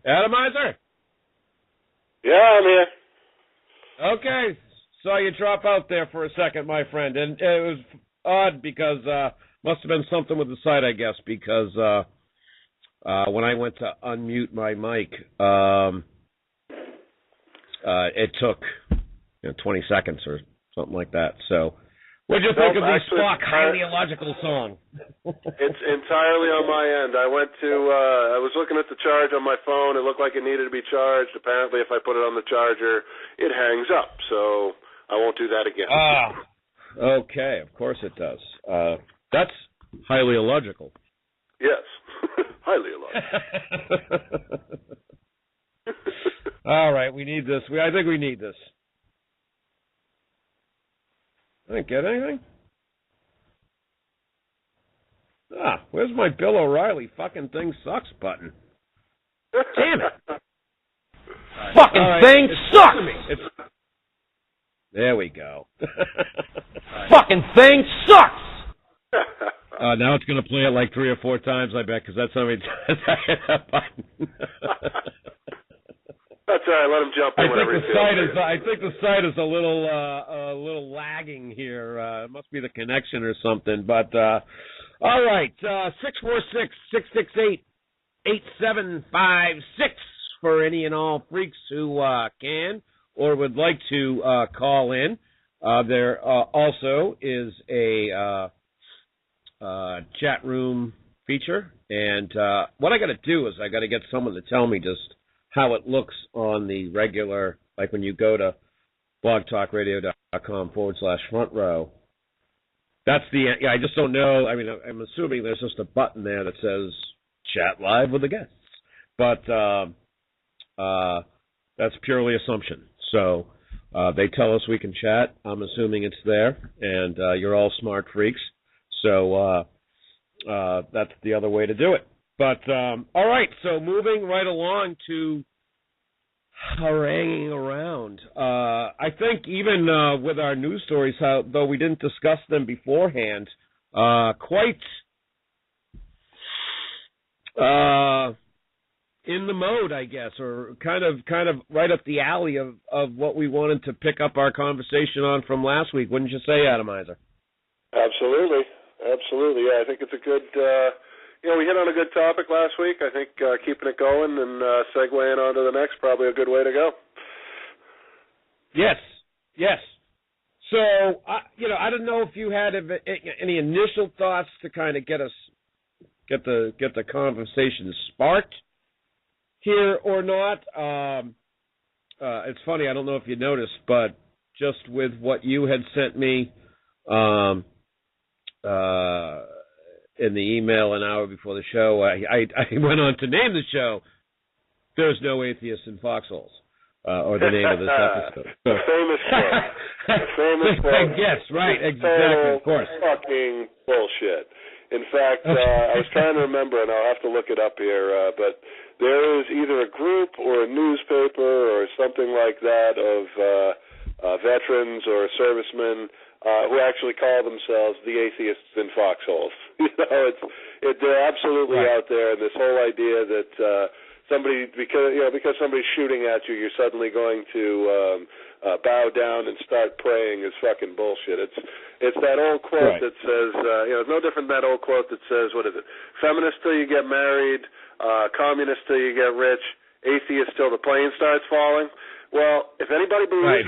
Adamizer? Yeah, I'm here. Okay. Saw you drop out there for a second, my friend. And it was odd because must have been something with the site, I guess, because when I went to unmute my mic, it took 20 seconds or something like that. So what did you think of the Spock highly illogical song? It's entirely on my end. I was looking at the charge on my phone. It looked like it needed to be charged. Apparently, if I put it on the charger, it hangs up. So I won't do that again. Okay. Of course it does. That's highly illogical. Yes. Highly illogical. All right. We need this. I think we need this. I didn't get anything. Where's my Bill O'Reilly fucking thing sucks button? Damn it. Fucking thing sucks! There we go. Fucking thing sucks! Now it's going to play it like 3 or 4 times, I bet, because that's how many times I hit that button. That's all right. Let him jump in whenever he feels. I think the site is a little lagging here. It must be the connection or something. But all right, 646-668-8756 for any and all freaks who can or would like to call in. There also is a chat room feature, and what I got to do is I got to get someone to tell me just how it looks on the regular, like when you go to blogtalkradio.com/front row. That's I just don't know. I mean, I'm assuming there's just a button there that says chat live with the guests, but that's purely assumption. So they tell us we can chat. I'm assuming it's there, and you're all smart freaks. So that's the other way to do it. But, all right, so moving right along to Haranguing Around. I think even with our news stories, though we didn't discuss them beforehand, quite in the mode, I guess, or kind of right up the alley of what we wanted to pick up our conversation on from last week. Wouldn't you say, Adamizer? Absolutely. Yeah, I think it's a good... we hit on a good topic last week. I think keeping it going and segueing on to the next, probably a good way to go. Yes. So, I don't know if you had any initial thoughts to kind of get the conversation sparked here or not. It's funny, I don't know if you noticed, but just with what you had sent me, in the email an hour before the show, I went on to name the show "There's No Atheists in Foxholes," or the name of this episode. The famous quote. The famous quote. Yes, right, exactly, of course. Fucking bullshit. In fact, I was trying to remember, and I'll have to look it up here, but there is either a group or a newspaper or something like that of veterans or servicemen who actually call themselves the Atheists in Foxholes. They're absolutely right out there, and this whole idea that because somebody's shooting at you, you're suddenly going to bow down and start praying is fucking bullshit. It's that old quote that says, it's no different than that old quote that says, what is it? Feminist till you get married, communist till you get rich, atheist till the plane starts falling. Well, if anybody believes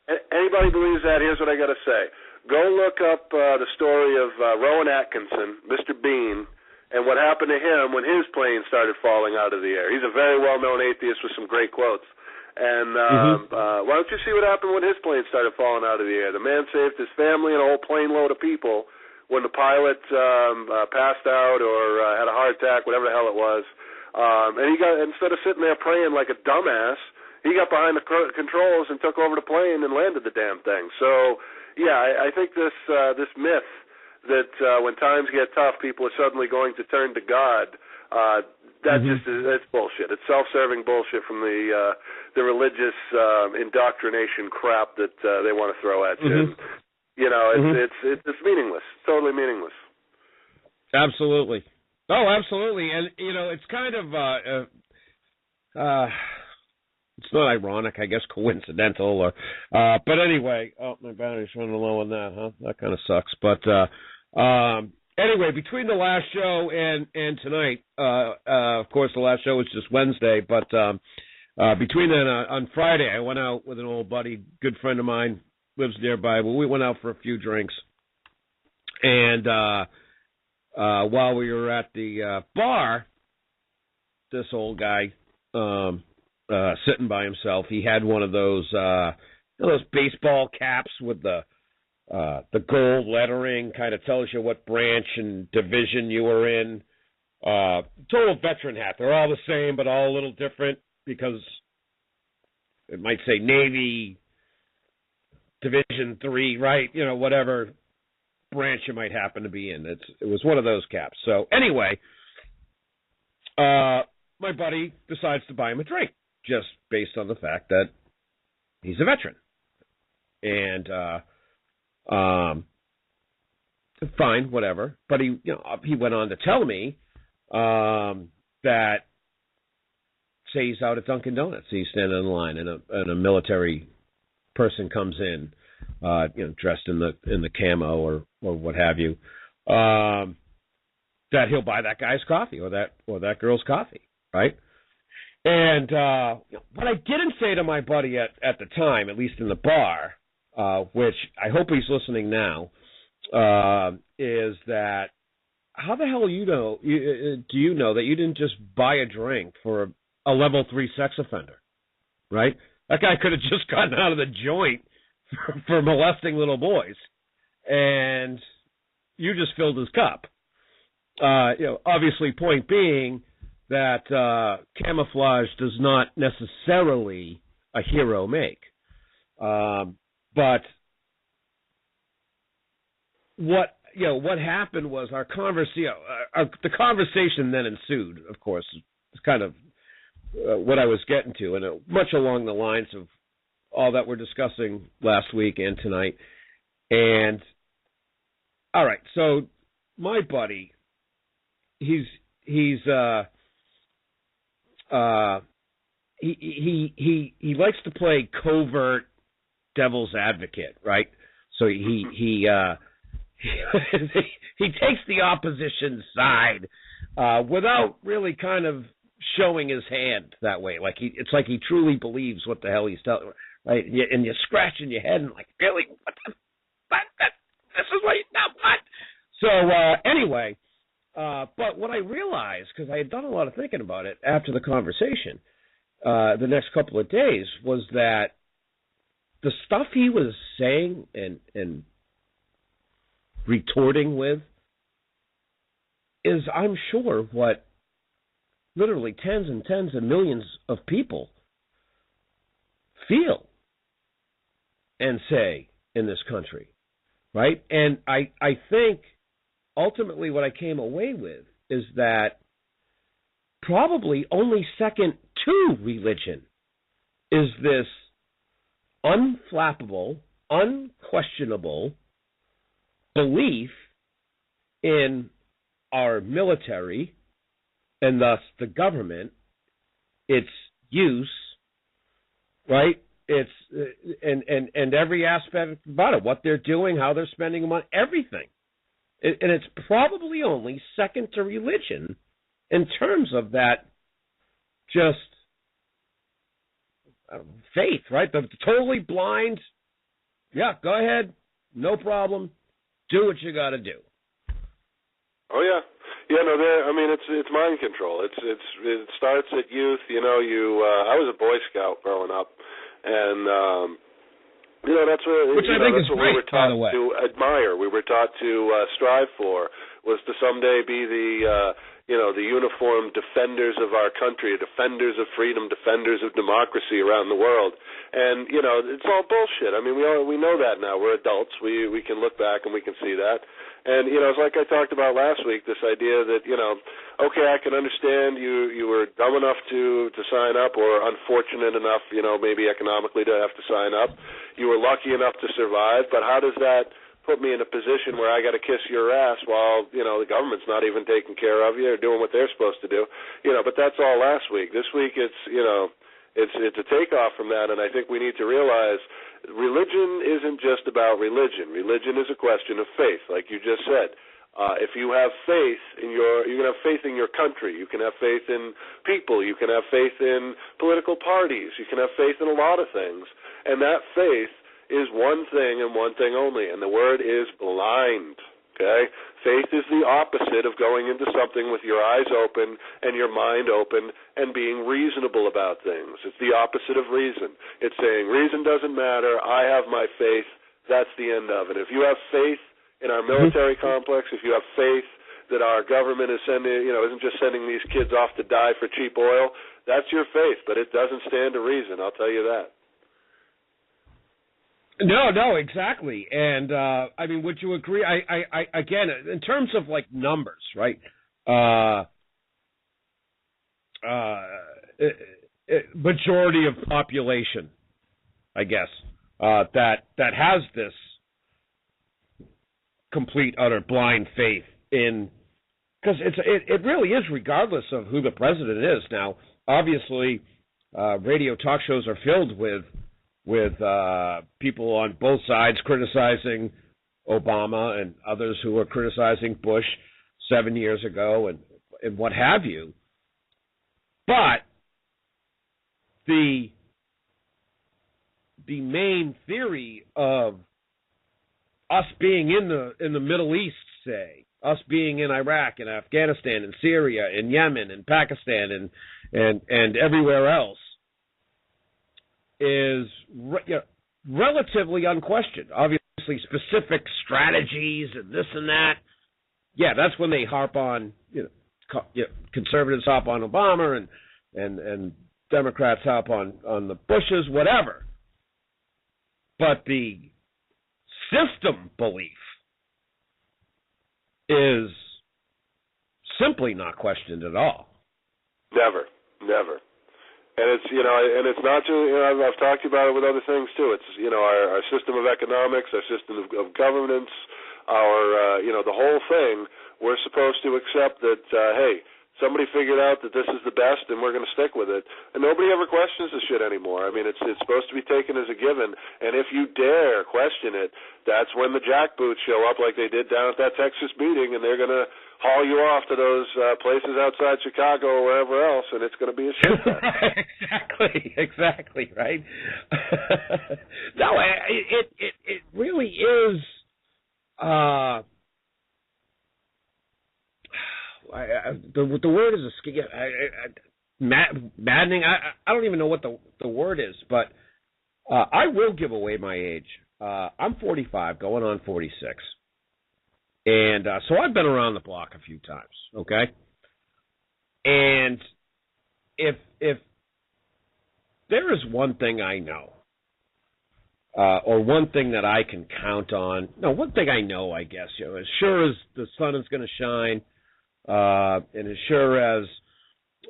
anybody believes that, here's what I got to say. Go look up the story of Rowan Atkinson, Mr. Bean, and what happened to him when his plane started falling out of the air. He's a very well-known atheist with some great quotes. And why don't you see what happened when his plane started falling out of the air? The man saved his family and a whole plane load of people when the pilot passed out or had a heart attack, whatever the hell it was. And he got, instead of sitting there praying like a dumbass, he got behind the controls and took over the plane and landed the damn thing. So, yeah, I think this myth that when times get tough, people are suddenly going to turn to God, that's bullshit. It's self-serving bullshit from the religious indoctrination crap that they want to throw at you. It's meaningless, totally meaningless. Absolutely. Oh, absolutely. And, it's kind of it's not ironic, I guess coincidental, or but anyway, my battery's running low on that, huh? That kind of sucks. But anyway, between the last show and tonight, of course, the last show was just Wednesday, but between then on Friday, I went out with an old buddy, good friend of mine, lives nearby. Well, we went out for a few drinks, and while we were at the bar, this old guy sitting by himself, he had one of those those baseball caps with the gold lettering, kind of tells you what branch and division you were in. Total veteran hat. They're all the same, but all a little different because it might say Navy Division 3, right? You know, whatever branch you might happen to be in. It was one of those caps. So anyway, my buddy decides to buy him a drink just based on the fact that he's a veteran. And fine, whatever. But he went on to tell me that, say he's out at Dunkin' Donuts, he's standing in line, and a military person comes in, dressed in the camo or what have you, that he'll buy that guy's coffee or that girl's coffee, right? And what I didn't say to my buddy at the time, at least in the bar, which I hope he's listening now, is that how the hell do you know that you didn't just buy a drink for a level 3 sex offender, right? That guy could have just gotten out of the joint for molesting little boys, and you just filled his cup. Obviously, point being that camouflage does not necessarily a hero make. But what happened was the conversation then ensued. Of course, it's kind of what I was getting to, and much along the lines of all that we're discussing last week and tonight. And all right, so my buddy, he likes to play covert devil's advocate, right? So he takes the opposition side without really kind of showing his hand that way. It's like he truly believes what the hell he's telling, right? And you're scratching your head and like, really? This is what? What? So anyway, but what I realized, because I had done a lot of thinking about it after the conversation, the next couple of days, was that the stuff he was saying and retorting with is, I'm sure, what literally tens and tens of millions of people feel and say in this country, right? And I think ultimately what I came away with is that probably only second to religion is this unflappable, unquestionable belief in our military and thus the government, its use, right? It's and every aspect about it, what they're doing, how they're spending money, everything. And it's probably only second to religion in terms of that just faith, right? The totally blind, yeah, go ahead, no problem, do what you got to do. Oh, yeah. Yeah, no, it's mind control. It starts at youth. I was a Boy Scout growing up, and that's what which I think is what great, we were taught by the way. to admire. We were taught to strive for was to someday be the uniformed defenders of our country, defenders of freedom, defenders of democracy around the world. And it's all bullshit. I mean, we know that now. We're adults. We can look back and we can see that. And, it's like I talked about last week, this idea that, okay, I can understand you were dumb enough to sign up, or unfortunate enough, maybe economically to have to sign up. You were lucky enough to survive, but how does that put me in a position where I got to kiss your ass while, the government's not even taking care of you or doing what they're supposed to do. But that's all last week. This week it's a takeoff from that, and I think we need to realize religion isn't just about religion. Religion is a question of faith, like you just said. If you have faith you can have faith in your country. You can have faith in people. You can have faith in political parties. You can have faith in a lot of things. And that faith is one thing and one thing only, and the word is blind. Okay? Faith is the opposite of going into something with your eyes open and your mind open and being reasonable about things. It's the opposite of reason. It's saying reason doesn't matter. I have my faith. That's the end of it. If you have faith in our military complex, if you have faith that our government is isn't just sending these kids off to die for cheap oil, that's your faith, but it doesn't stand to reason, I'll tell you that. No, exactly. And, would you agree? I again, in terms of, like, numbers, right, majority of population, I guess, that has this complete, utter blind faith in, because it really is regardless of who the president is. Now, obviously, radio talk shows are filled with people on both sides criticizing Obama and others who are criticizing Bush 7 years ago and what have you. But the main theory of us being in the Middle East, say, us being in Iraq and Afghanistan and Syria and Yemen and Pakistan and everywhere else is relatively unquestioned. Obviously, specific strategies and this and that. Yeah, that's when they harp on, conservatives harp on Obama and Democrats harp on the Bushes, whatever. But the system belief is simply not questioned at all. Never. And it's and it's not just I've talked about it with other things too. It's our system of economics, our system of governance, our the whole thing. We're supposed to accept that hey, somebody figured out that this is the best, and we're going to stick with it. And nobody ever questions the shit anymore. I mean, it's supposed to be taken as a given. And if you dare question it, that's when the jackboots show up, like they did down at that Texas meeting, and they're going to haul you off to those places outside Chicago or wherever else, and it's going to be a shit fest. Exactly, right? No, it really is. The word is maddening. I don't even know what the word is, but I will give away my age. I'm 45, going on 46. And so I've been around the block a few times, okay? And if there is one thing I know, or one thing that I can count on, one thing I know, I guess, as sure as the sun is going to shine, and as sure as,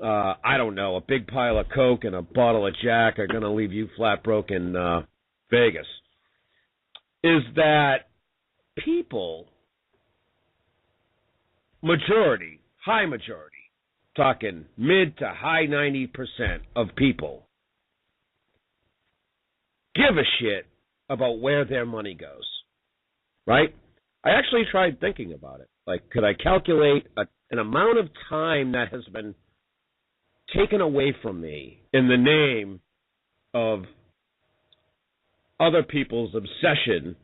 I don't know, a big pile of Coke and a bottle of Jack are going to leave you flat broke in Vegas, is that people, high majority, talking mid to high 90% of people, give a shit about where their money goes, right? I actually tried thinking about it. Like, could I calculate an amount of time that has been taken away from me in the name of other people's obsession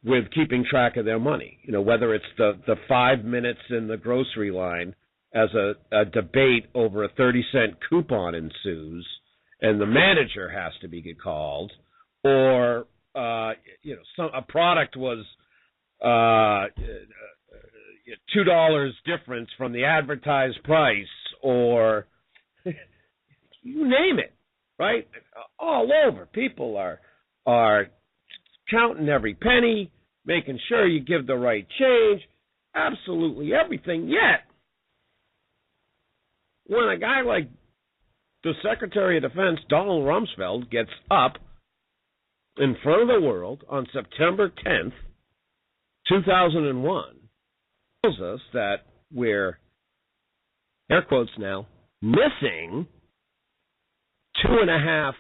with keeping track of their money? Whether it's the 5 minutes in the grocery line as a debate over a 30-cent coupon ensues and the manager has to be called, or a product was $2 difference from the advertised price, or you name it, right? All over, people are counting every penny, making sure you give the right change, absolutely everything. Yet, when a guy like the Secretary of Defense, Donald Rumsfeld, gets up in front of the world on September 10th, 2001, tells us that we're, air quotes now, missing $2.5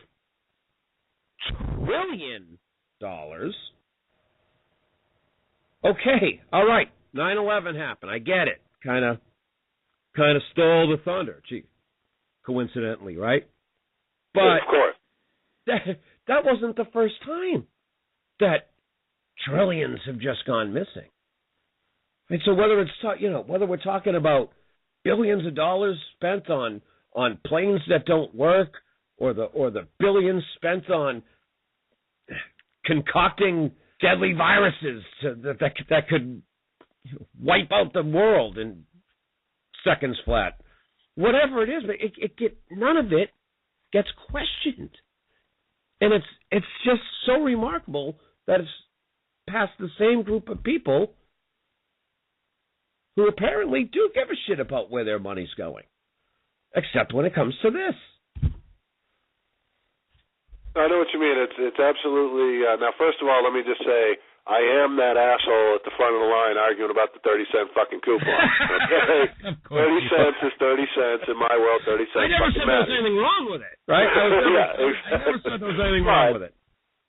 trillion. Okay, all right, 9/11 happened. I get it. Kind of stole the thunder, gee, coincidentally, right? But yeah, of course. That wasn't the first time that trillions have just gone missing. And so whether it's whether we're talking about billions of dollars spent on planes that don't work, or the billions spent on concocting deadly viruses that could wipe out the world in seconds flat, whatever it is, but none of it gets questioned, and it's just so remarkable that it's past the same group of people who apparently do give a shit about where their money's going, except when it comes to this. I know what you mean. It's absolutely. Now, first of all, let me just say, I am that asshole at the front of the line arguing about the 30-cent fucking coupon. Okay? 30 cents is 30 cents in my world. 30 cents. I never said there was anything wrong with it, right? I never said there was anything wrong with it.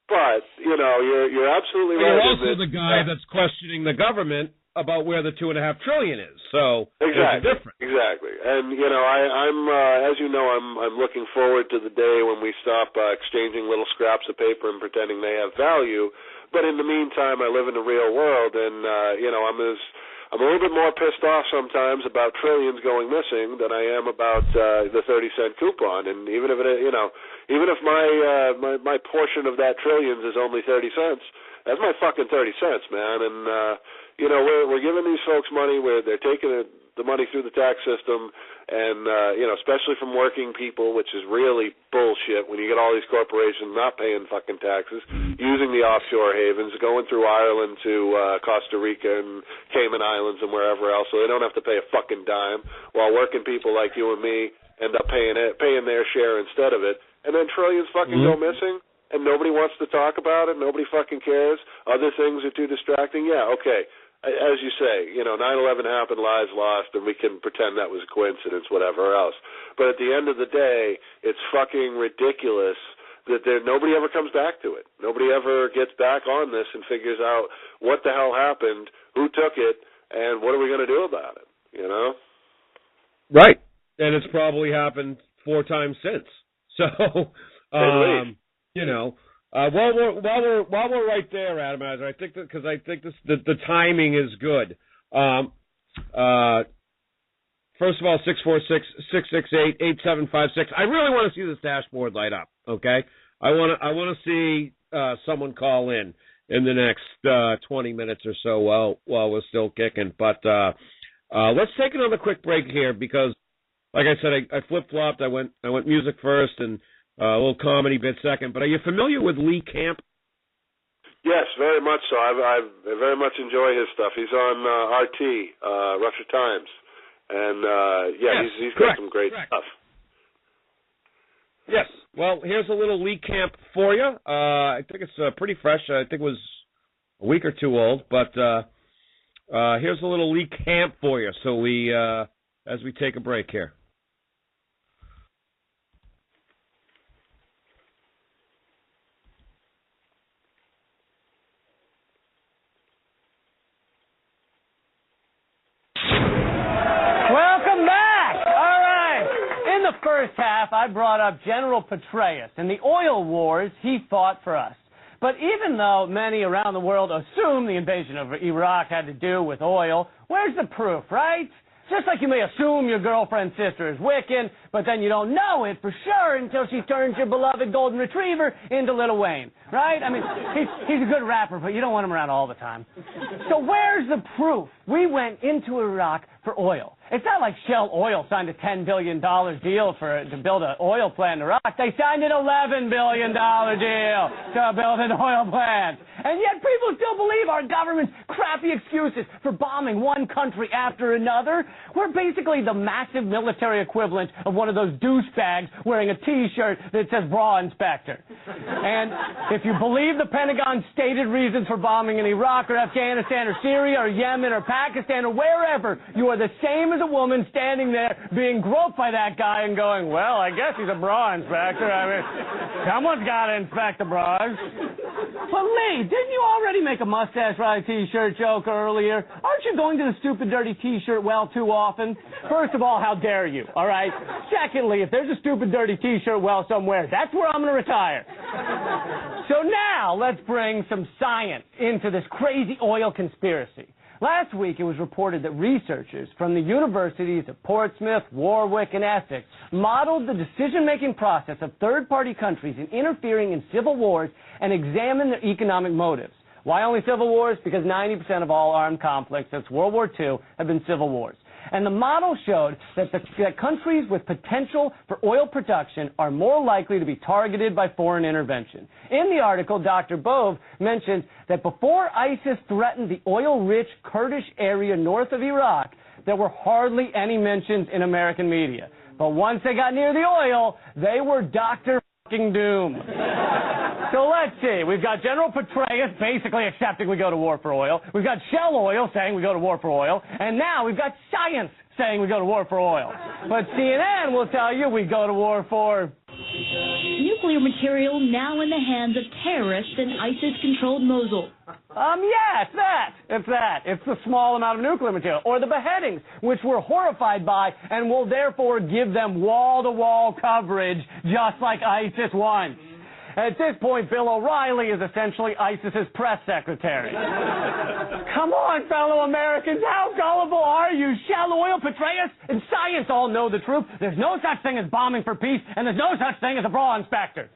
But you're absolutely right. You're also the guy that's questioning the government about where the $2.5 trillion is. So exactly, there's a difference. Exactly. And I'm as you know, I'm looking forward to the day when we stop exchanging little scraps of paper and pretending they have value. But in the meantime, I live in the real world, and I'm a little bit more pissed off sometimes about trillions going missing than I am about the 30-cent coupon. And even if my portion of that trillions is only 30 cents, that's my fucking 30 cents, man. And we're giving these folks money where they're taking the money through the tax system, and especially from working people, which is really bullshit when you get all these corporations not paying fucking taxes, using the offshore havens, going through Ireland to Costa Rica and Cayman Islands and wherever else, so they don't have to pay a fucking dime, while working people like you and me end up paying their share instead of it, and then trillions fucking go missing. And nobody wants to talk about it. Nobody fucking cares. Other things are too distracting. Yeah, okay. As you say, 9/11 happened, lives lost, and we can pretend that was a coincidence, whatever else. But at the end of the day, it's fucking ridiculous that nobody ever comes back to it. Nobody ever gets back on this and figures out what the hell happened, who took it, and what are we going to do about it, Right. And it's probably happened 4 times since. So, while we're right there, Adamizer, I think because the timing is good. First of all, 646-668-8756. I really want to see this dashboard light up. Okay, I want to see someone call in the next 20 minutes or so while we're still kicking. But let's take another quick break here because, like I said, I flip-flopped. I went music first and a little comedy bit second. But are you familiar with Lee Camp? Yes, very much so. I very much enjoy his stuff. He's on RT, Russia Times, and he's got some great stuff. Yes. Well, here's a little Lee Camp for you. I think it's pretty fresh. I think it was a week or two old, but here's a little Lee Camp for you. So as we take a break here. First half, I brought up General Petraeus and the oil wars he fought for us. But even though many around the world assume the invasion of Iraq had to do with oil, where's the proof, right? Just like you may assume your girlfriend's sister is Wiccan, but then you don't know it for sure until she turns your beloved golden retriever into Lil Wayne, right? I mean, he's a good rapper, but you don't want him around all the time. So where's the proof? We went into Iraq for oil. It's not like Shell Oil signed a $10 billion deal to build an oil plant in Iraq. They signed an $11 billion deal to build an oil plant. And yet people still believe our government's crappy excuses for bombing one country after another. We're basically the massive military equivalent of one of those douchebags wearing a T-shirt that says bra inspector. And if you believe the Pentagon's stated reasons for bombing in Iraq or Afghanistan or Syria or Yemen or Pakistan or wherever, you are the same as a woman standing there being groped by that guy and going, well, I guess he's a bra inspector. I mean, someone's got to inspect the bras. But Lee, didn't you already make a mustache ride T-shirt joke earlier? Aren't you going to the stupid dirty T-shirt well too often? First of all, how dare you, all right? Secondly, if there's a stupid dirty T-shirt well somewhere, that's where I'm going to retire. So now let's bring some science into this crazy oil conspiracy. Last week, it was reported that researchers from the universities of Portsmouth, Warwick, and Essex modeled the decision-making process of third-party countries in interfering in civil wars and examined their economic motives. Why only civil wars? Because 90% of all armed conflicts since World War II have been civil wars. And the model showed that countries with potential for oil production are more likely to be targeted by foreign intervention. In the article, Dr. Bove mentioned that before ISIS threatened the oil-rich Kurdish area north of Iraq, there were hardly any mentions in American media. But once they got near the oil, they were Dr. Doom. So let's see. We've got General Petraeus basically accepting we go to war for oil. We've got Shell Oil saying we go to war for oil. And now we've got science saying we go to war for oil. But CNN will tell you we go to war for nuclear material now in the hands of terrorists in ISIS-controlled Mosul. Yes, it's that. It's the small amount of nuclear material. Or the beheadings, which we're horrified by and will therefore give them wall-to-wall coverage, just like ISIS wants. At this point, Bill O'Reilly is essentially ISIS's press secretary. Come on, fellow Americans, how gullible are you? Shell Oil, Petraeus, and science all know the truth. There's no such thing as bombing for peace, and there's no such thing as a bra inspector.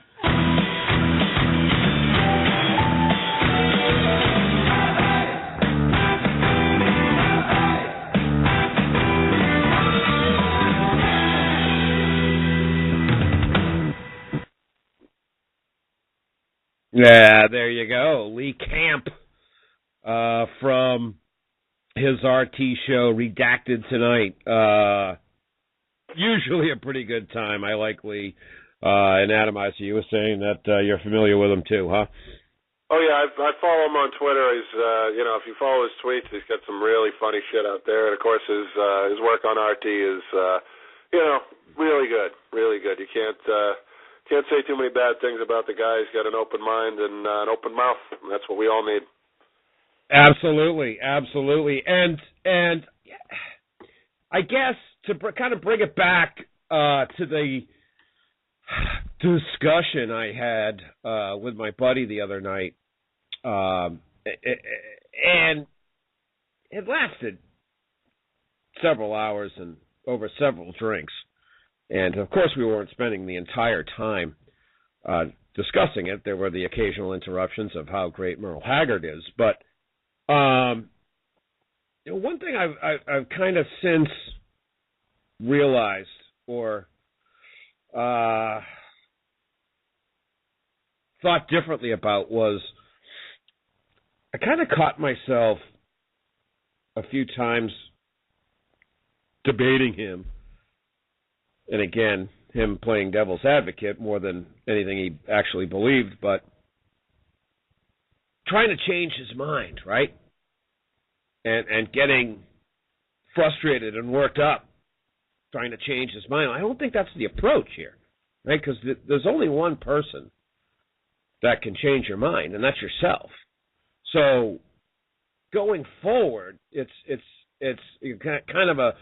Yeah, there you go. Lee Camp from his RT show, Redacted Tonight. Usually a pretty good time. I like Lee. And Adamizer, you were saying that you're familiar with him too, huh? Oh, yeah, I follow him on Twitter. He's, if you follow his tweets, he's got some really funny shit out there. And, of course, his work on RT is, really good, really good. You can't say too many bad things about the guy. He's got an open mind and an open mouth. And that's what we all need. Absolutely, absolutely. And I guess to kind of bring it back to the discussion I had with my buddy the other night, and it lasted several hours and over several drinks. And, of course, we weren't spending the entire time discussing it. There were the occasional interruptions of how great Merle Haggard is. But one thing I've kind of since realized or thought differently about was I kind of caught myself a few times debating him. And again, him playing devil's advocate more than anything he actually believed, but trying to change his mind, right? And getting frustrated and worked up, trying to change his mind. I don't think that's the approach here, right? Because there's only one person that can change your mind, and that's yourself. So going forward, it's kind of a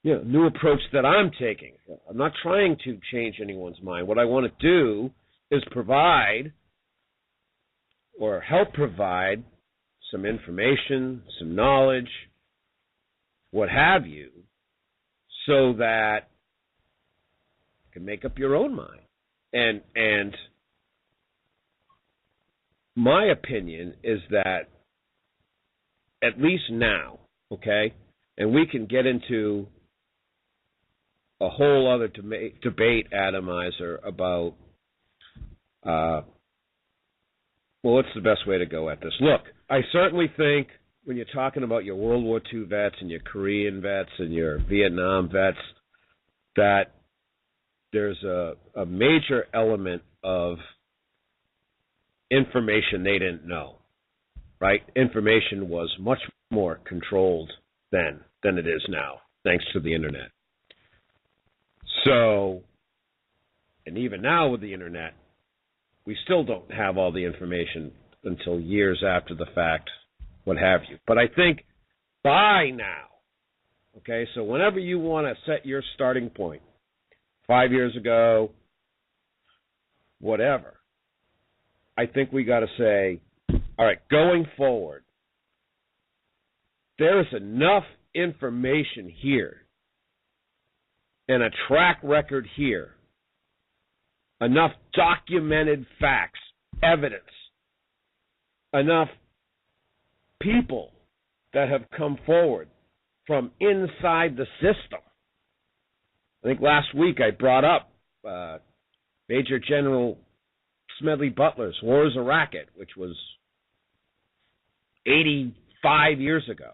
new approach that I'm taking. I'm not trying to change anyone's mind. What I want to do is provide or help provide some information, some knowledge, what have you, so that you can make up your own mind. And my opinion is that at least now, okay, and we can get into a whole other debate, Adamizer, about Well, what's the best way to go at this? Look, I certainly think when you're talking about your World War II vets and your Korean vets and your Vietnam vets, that there's a major element of information they didn't know, right? Information was much more controlled then than it is now, thanks to the Internet. So, and even now with the Internet, we still don't have all the information until years after the fact, what have you. But I think by now, okay, so whenever you want to set your starting point, 5 years ago, whatever, I think we got to say, all right, going forward, there is enough information here and a track record here, enough documented facts, evidence, enough people that have come forward from inside the system. I think last week I brought up Major General Smedley Butler's War is a Racket, which was 85 years ago.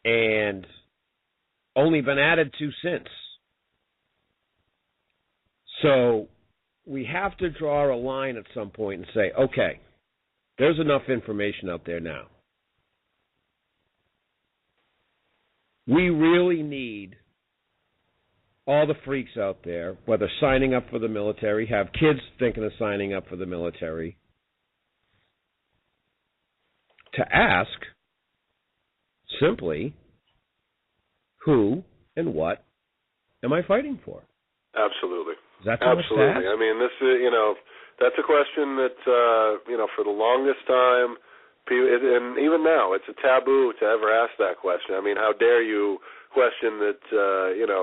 And only been added to since. So we have to draw a line at some point and say, okay, there's enough information out there now. We really need all the freaks out there, whether signing up for the military, have kids thinking of signing up for the military, to ask simply, who and what am I fighting for? Absolutely. Is that too much to ask? I mean, this is, that's a question that, for the longest time, and even now, it's a taboo to ever ask that question. I mean, how dare you question that,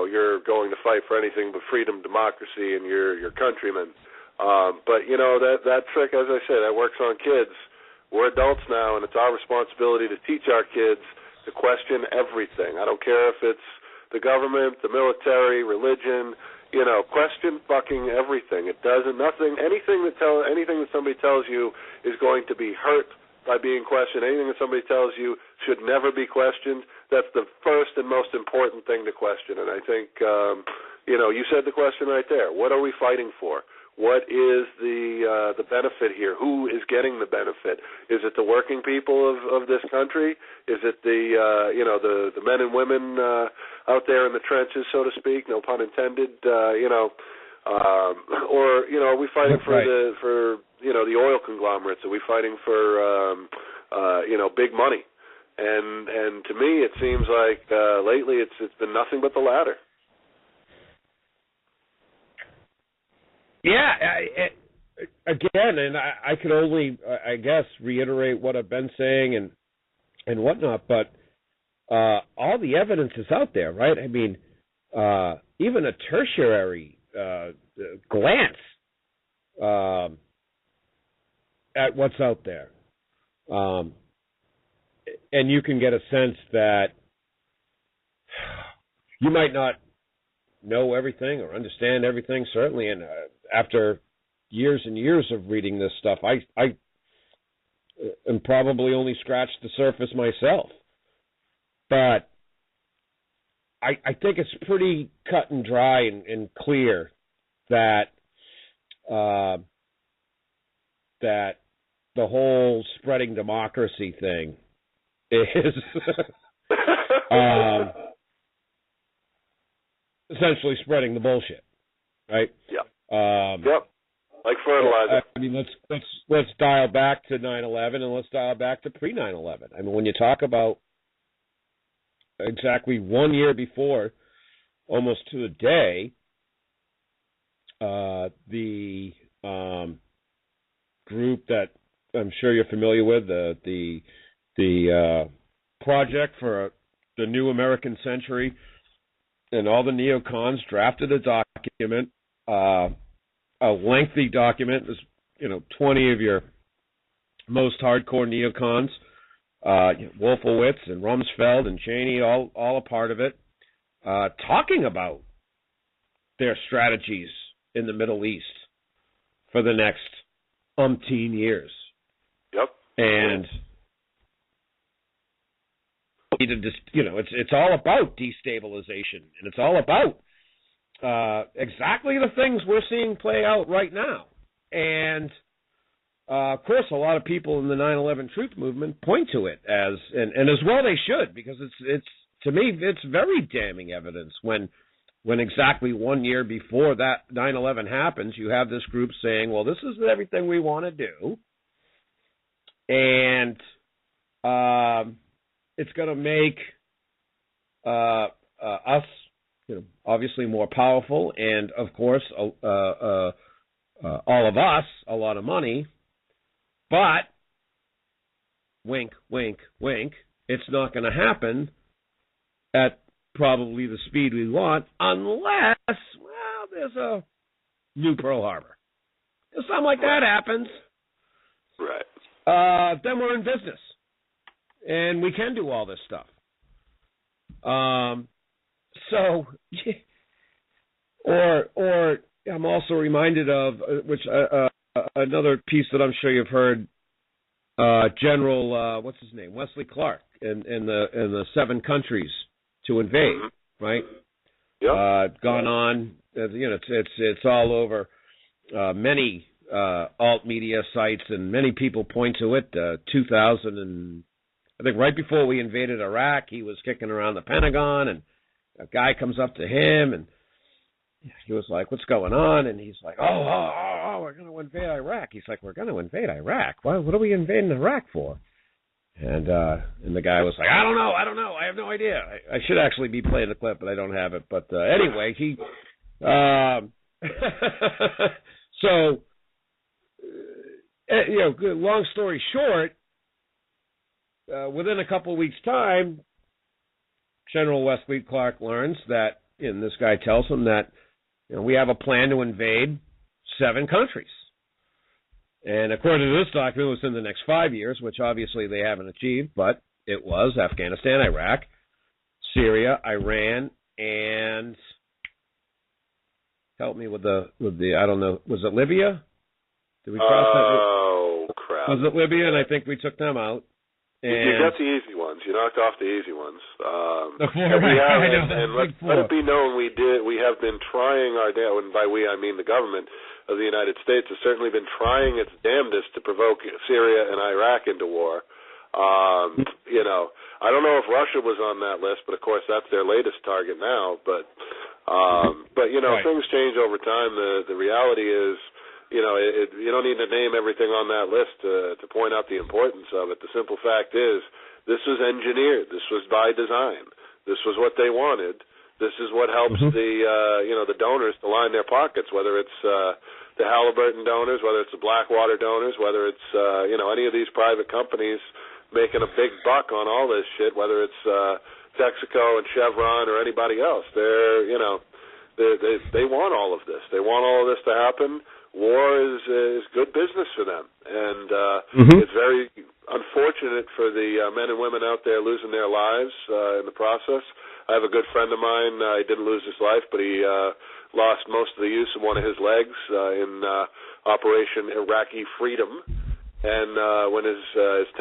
you're going to fight for anything but freedom, democracy, and your countrymen. But, that trick, as I say, that works on kids. We're adults now, and it's our responsibility to teach our kids to question everything. I don't care if it's the government, the military, religion, question fucking everything. It doesn't, anything that somebody tells you is going to be hurt by being questioned. Anything that somebody tells you should never be questioned. That's the first and most important thing to question. And I think, you said the question right there. What are we fighting for? What is the benefit here? Who is getting the benefit? Is it the working people of this country? Is it the men and women out there in the trenches, so to speak? No pun intended. Or are we fighting for the oil conglomerates? Are we fighting for big money? And to me, it seems like lately it's been nothing but the latter. Yeah, again, and I could only, I guess, reiterate what I've been saying and whatnot, but all the evidence is out there, right? I mean, even a tertiary glance at what's out there, and you can get a sense that you might not know everything or understand everything, certainly, and after years and years of reading this stuff, I am probably only scratched the surface myself. But I think it's pretty cut and dry and clear that that the whole spreading democracy thing is essentially spreading the bullshit, right? Yeah. Yep. Like fertilizer. I mean, let's dial back to 9/11 and let's dial back to pre-9/11. I mean, when you talk about exactly 1 year before, almost to the day, the group that I'm sure you're familiar with, the Project for the New American Century, and all the neocons drafted a document, a lengthy document. There's 20 of your most hardcore neocons, Wolfowitz and Rumsfeld and Cheney, all a part of it, talking about their strategies in the Middle East, for the next umpteen years. Yep. And it's all about destabilization, and it's all about exactly the things we're seeing play out right now. And of course, a lot of people in the 9/11 truth movement point to it as, and as well they should, because it's to me it's very damning evidence when exactly 1 year before that 9/11 happens, you have this group saying, well, this is everything we want to do, and it's going to make us, obviously more powerful, and of course, all of us, a lot of money. But wink, wink, wink. It's not going to happen at probably the speed we want unless, well, there's a new Pearl Harbor. If something like that happens, right? Then we're in business, and we can do all this stuff. So, or I'm also reminded of another piece that I'm sure you've heard. General, what's his name? Wesley Clark in the 7 countries to invade, right? Yeah. Gone on. It's all over many alt media sites, and many people point to it. 2000, and I think right before we invaded Iraq, he was kicking around the Pentagon, and a guy comes up to him, and he was like, "What's going on?" And he's like, "Oh, we're going to invade Iraq." He's like, "We're going to invade Iraq? What are we invading Iraq for?" And the guy was like, I don't know. I have no idea. I should actually be playing the clip, but I don't have it. But anyway, he so long story short, within a couple of weeks' time, General Wesley Clark learns that, and this guy tells him that, we have a plan to invade 7 countries. And according to this document, it was in the next 5 years, which obviously they haven't achieved, but it was Afghanistan, Iraq, Syria, Iran, and help me with the I don't know, was it Libya? Did we cross that? Oh, crap. Was it Libya? And I think we took them out. And you got the easy ones. You knocked off the easy ones. The 4, right, and let it be known we have been trying our damn, and by we I mean the government of the United States has certainly been trying its damnedest to provoke Syria and Iraq into war. I don't know if Russia was on that list, but of course that's their latest target now. But right. Things change over time. The reality is, you don't need to name everything on that list to point out the importance of it. The simple fact is, this was engineered. This was by design. This was what they wanted. This is what helps the donors to line their pockets, whether it's the Halliburton donors, whether it's the Blackwater donors, whether it's any of these private companies making a big buck on all this shit, whether it's Texaco and Chevron or anybody else. They want all of this. They want all of this to happen. War is good business for them, and it's very unfortunate for the men and women out there losing their lives in the process. I have a good friend of mine. He didn't lose his life, but he lost most of the use of one of his legs in Operation Iraqi Freedom, and when his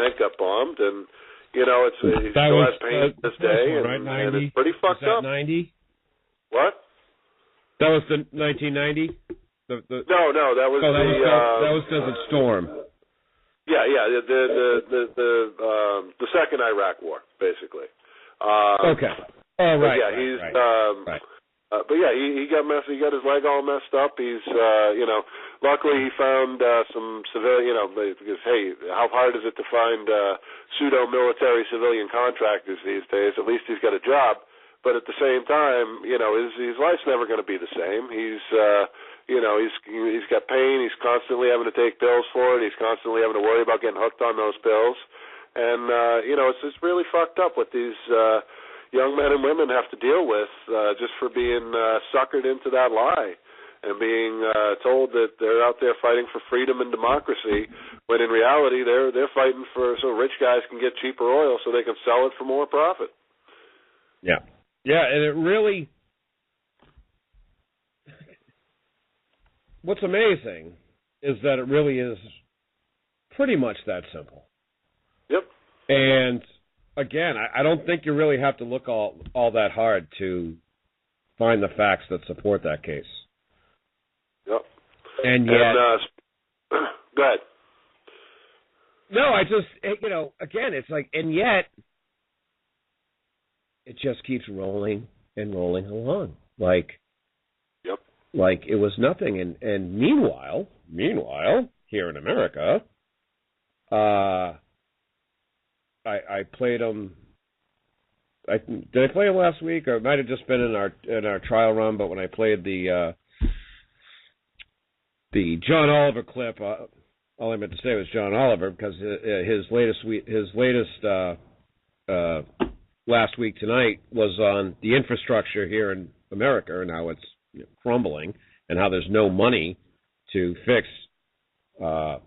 tank got bombed, and he still has pain to this day, and it's pretty fucked up. 90? What? That was the 1990. No, that was that was Desert Storm. Yeah, the second Iraq War, basically. Okay. Oh, right. Yeah, he's right. But yeah, he got messed. He got his leg all messed up. He's luckily he found some civilian. Because hey, how hard is it to find pseudo-military civilian contractors these days? At least he's got a job. But at the same time, his life's never going to be the same. He's he's got pain. He's constantly having to take pills for it. He's constantly having to worry about getting hooked on those pills. And it's really fucked up what these young men and women have to deal with just for being suckered into that lie and being told that they're out there fighting for freedom and democracy, when in reality they're fighting so rich guys can get cheaper oil so they can sell it for more profit. Yeah. Yeah, and it really... What's amazing is that it really is pretty much that simple. Yep. And again, I don't think you really have to look all that hard to find the facts that support that case. Yep. And yet, go ahead. No, I just, again, it's like, and yet, it just keeps rolling and rolling along, like it was nothing. And meanwhile, here in America, I played them. Did I play them last week, or it might have just been in our trial run? But when I played the John Oliver clip, all I meant to say was John Oliver, because his latest last week tonight was on the infrastructure here in America and how it's crumbling, and how there's no money to fix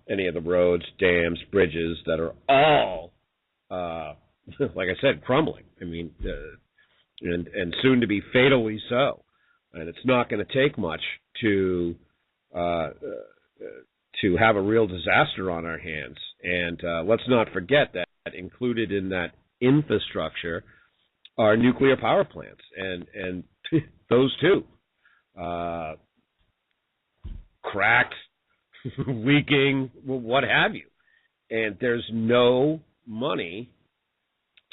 any of the roads, dams, bridges that are all, like I said, crumbling. I mean, and soon to be fatally so. And it's not going to take much to have a real disaster on our hands. And let's not forget that included in that infrastructure are nuclear power plants, and those too, cracked, leaking, what have you. And there's no money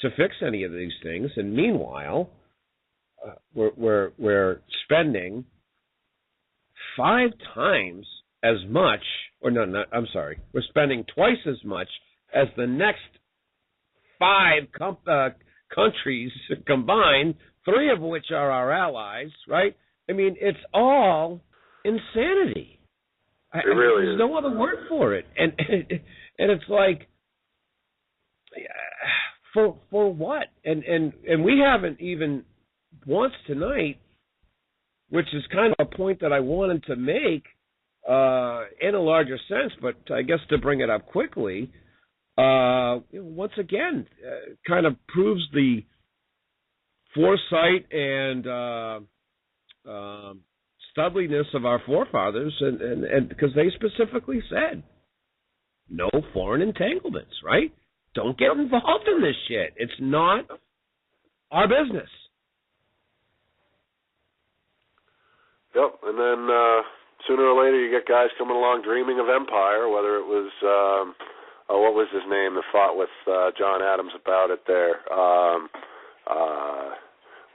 to fix any of these things. And meanwhile, we're spending 5 times as much, or we're spending twice as much as the next 5 countries combined, 3 of which are our allies, right? I mean, it's all insanity. It really there's is. no other word for it. And it's like, for what? And we haven't even once tonight, which is kind of a point that I wanted to make in a larger sense, but I guess to bring it up quickly, once again, kind of proves the foresight and studliness of our forefathers, and because they specifically said no foreign entanglements, right? Don't get involved in this shit. It's not our business. Yep, and then sooner or later you get guys coming along dreaming of empire, whether it was, what was his name that fought with John Adams about it there?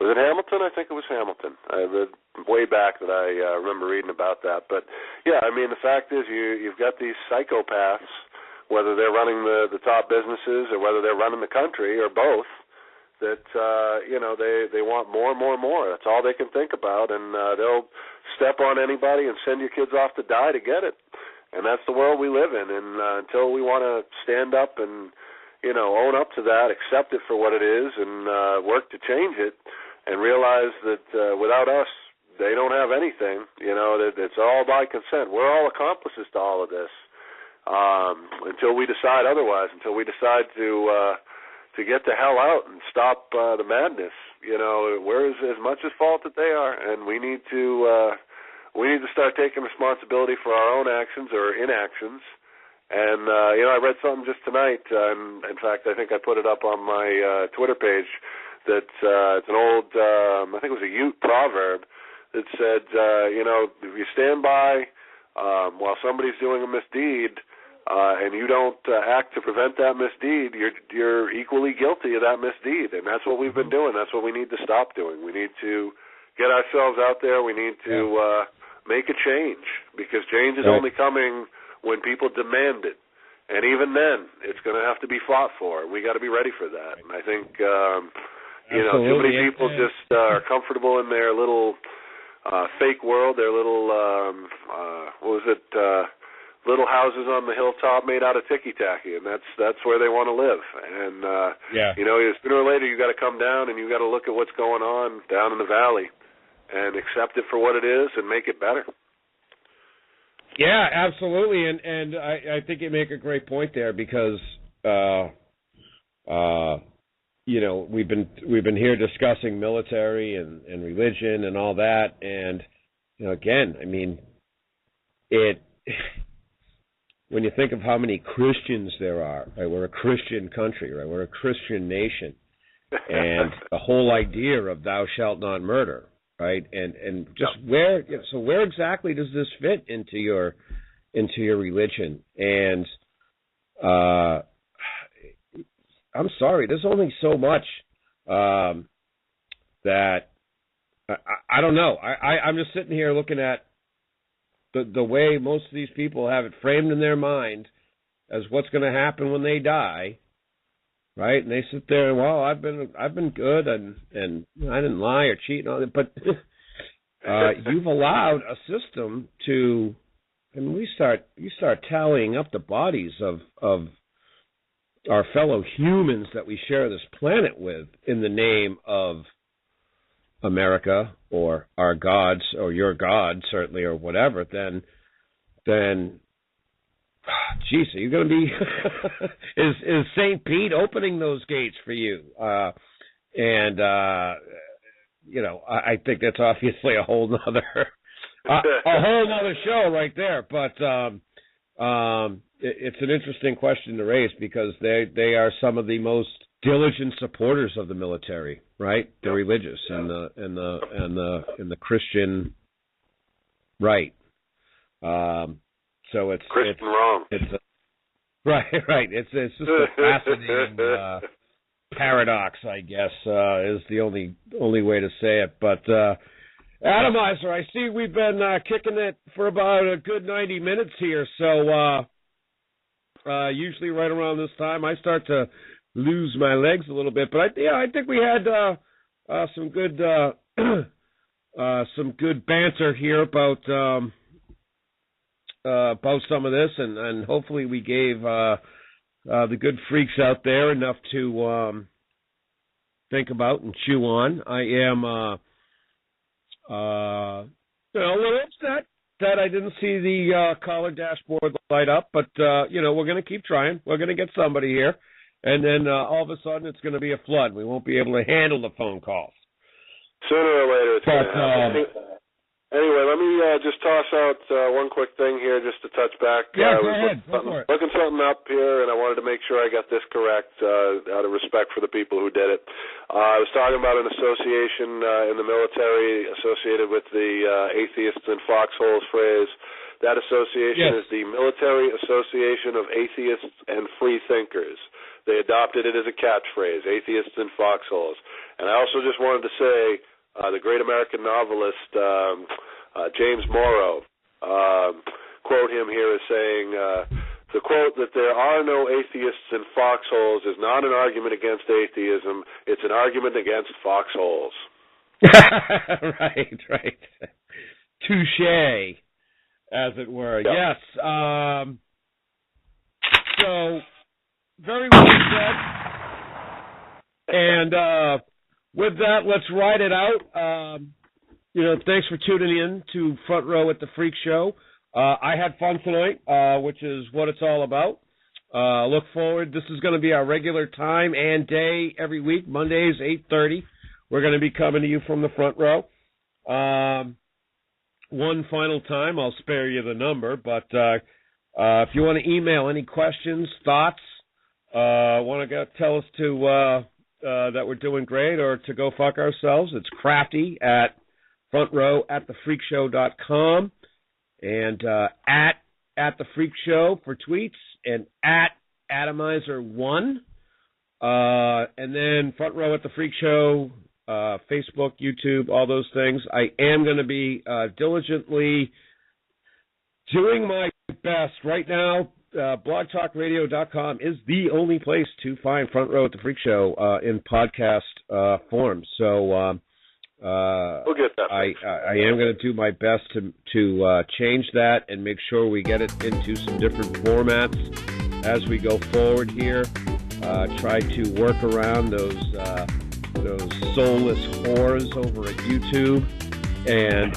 Was it Hamilton? I think it was Hamilton. Way back that I remember reading about that. But, yeah, I mean, the fact is you've got these psychopaths, whether they're running the top businesses or whether they're running the country or both, that, they want more and more and more. That's all they can think about, and they'll step on anybody and send your kids off to die to get it. And that's the world we live in, and until we want to stand up and, own up to that, accept it for what it is, and work to change it, and realize that without us, they don't have anything, that it's all by consent. We're all accomplices to all of this until we decide otherwise, until we decide to get the hell out and stop the madness. We're as much at fault that they are, and we need to start taking responsibility for our own actions or inactions. And, I read something just tonight. In fact, I think I put it up on my Twitter page that it's an old, I think it was a Ute proverb that said, if you stand by while somebody's doing a misdeed and you don't act to prevent that misdeed, you're equally guilty of that misdeed. And that's what we've been doing. That's what we need to stop doing. We need to get ourselves out there. We need to make a change, because change is only coming when people demand it. And even then, it's going to have to be fought for. We got to be ready for that. And I think, too many people just are comfortable in their little fake world, their little, little houses on the hilltop made out of ticky-tacky, and that's where they want to live. And, sooner or later you got to come down and you got to look at what's going on down in the valley and accept it for what it is and make it better. Yeah, absolutely, and I think you make a great point there, because we've been here discussing military and religion and all that, and again, I mean, when you think of how many Christians there are, right? We're a Christian country, right? We're a Christian nation. And the whole idea of thou shalt not murder, right? And just where exactly does this fit into your religion? And I'm sorry, there's only so much that I don't know. I'm just sitting here looking at the way most of these people have it framed in their mind as what's going to happen when they die, right? And they sit there and, well, I've been good and I didn't lie or cheat and all that, but you've allowed a system to, and you start tallying up the bodies of our fellow humans that we share this planet with in the name of America or our gods or your God, certainly, or whatever, then geez, are you going to be is St. Pete opening those gates for you? I think that's obviously a whole nother show right there. But it's an interesting question to raise because they are some of the most diligent supporters of the military, right? The religious and the Christian right. So it's Christian wrong. Right. It's just a fascinating paradox, I guess, is the only way to say it. But Adamizer, I see we've been kicking it for about a good 90 minutes here. So usually right around this time, I start to lose my legs a little bit. But I think we had some good banter here about some of this, and hopefully we gave the good freaks out there enough to think about and chew on. I am a little upset that I didn't see the caller dashboard light up, but we're going to keep trying. We're going to get somebody here, and then all of a sudden it's going to be a flood. We won't be able to handle the phone calls. Sooner or later it's going to happen. Anyway, let me just toss out one quick thing here just to touch back. Yeah, I go was ahead. looking something up here, and I wanted to make sure I got this correct out of respect for the people who did it. I was talking about an association in the military associated with the Atheists and Foxholes phrase. That association is the Military Association of Atheists and Free Thinkers. They adopted it as a catchphrase, Atheists and Foxholes. And I also just wanted to say the great American novelist James Morrow, quote him here as saying, the quote that there are no atheists in foxholes is not an argument against atheism, it's an argument against foxholes. Right. Touche, as it were. Yep. Yes. So, very well said. And with that, let's ride it out. Thanks for tuning in to Front Row at the Freak Show. I had fun tonight, which is what it's all about. Look forward. This is going to be our regular time and day every week, Mondays, 8:30. We're going to be coming to you from the front row. One final time, I'll spare you the number, but if you want to email any questions, thoughts, want to tell us that we're doing great or to go fuck ourselves, it's Crafty at frontrow@thefreakshow.com and at the Freak Show for tweets and at Adamizer1 and then Front Row at the Freak Show, Facebook, YouTube, all those things. I am going to be diligently doing my best right now. blogtalkradio.com is the only place to find Front Row at the Freak Show in podcast form. So we'll get that. I am going to do my best to change that and make sure we get it into some different formats as we go forward here. Try to work around those soulless whores over at YouTube, and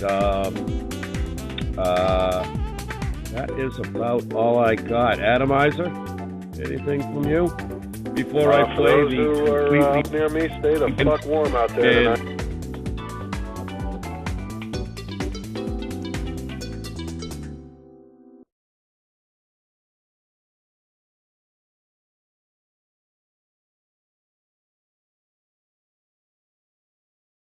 that is about all I got. Adamizer, anything from you before I play those who are near me, stay the fuck warm out there tonight.